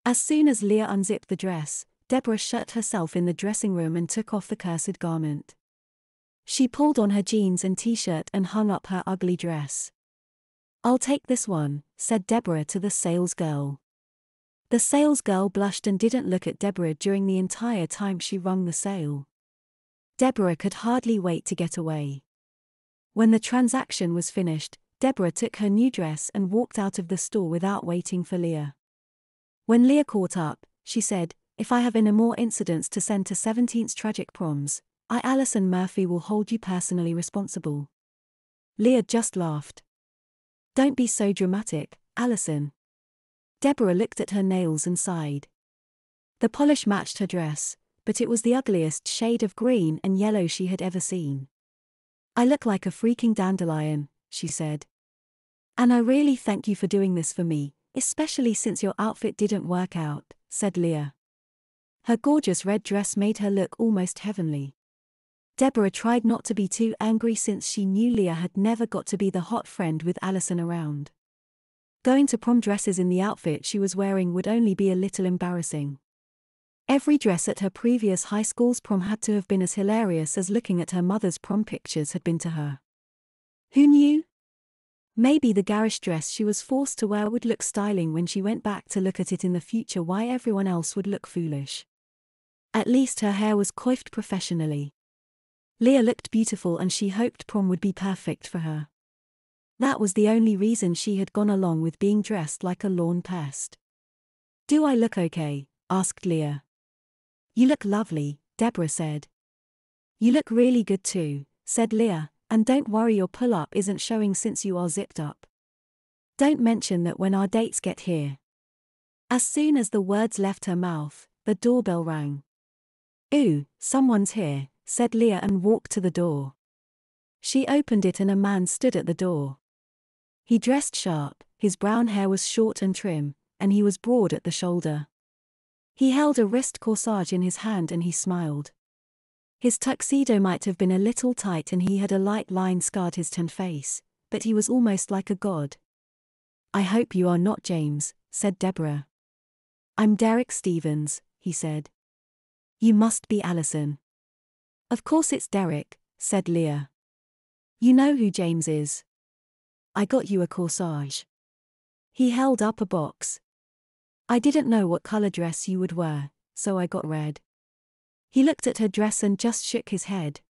As soon as Leah unzipped the dress, Deborah shut herself in the dressing room and took off the cursed garment. She pulled on her jeans and t-shirt and hung up her ugly dress. "I'll take this one," said Deborah to the salesgirl. The salesgirl blushed and didn't look at Deborah during the entire time she rung the sale. Deborah could hardly wait to get away. When the transaction was finished, Deborah took her new dress and walked out of the store without waiting for Leah. When Leah caught up, she said, "If I have any more incidents to send to 17th Tragic Proms, I, Alison Murphy, will hold you personally responsible." Leah just laughed. "Don't be so dramatic, Alison." Deborah looked at her nails and sighed. The polish matched her dress, but it was the ugliest shade of green and yellow she had ever seen. "I look like a freaking dandelion," she said. "And I really thank you for doing this for me, especially since your outfit didn't work out," said Leah. Her gorgeous red dress made her look almost heavenly. Deborah tried not to be too angry since she knew Leah had never got to be the hot friend with Alison around. Going to prom dresses in the outfit she was wearing would only be a little embarrassing. Every dress at her previous high school's prom had to have been as hilarious as looking at her mother's prom pictures had been to her. Who knew? Maybe the garish dress she was forced to wear would look styling when she went back to look at it in the future, why everyone else would look foolish. At least her hair was coiffed professionally. Leah looked beautiful and she hoped prom would be perfect for her. That was the only reason she had gone along with being dressed like a lawn pest. "Do I look okay?" asked Leah. "You look lovely," Deborah said. "You look really good too," said Leah, "and don't worry your pull-up isn't showing since you are zipped up. Don't mention that when our dates get here." As soon as the words left her mouth, the doorbell rang. "Ooh, someone's here," said Leah and walked to the door. She opened it and a man stood at the door. He dressed sharp, his brown hair was short and trim, and he was broad at the shoulder. He held a wrist corsage in his hand and he smiled. His tuxedo might have been a little tight and he had a light line scarred his tanned face, but he was almost like a god. "I hope you are not James," said Deborah. "I'm Derek Stevens," he said. "You must be Alison." "Of course it's Derek," said Leah. "You know who James is. I got you a corsage." He held up a box. "I didn't know what color dress you would wear, so I got red." He looked at her dress and just shook his head.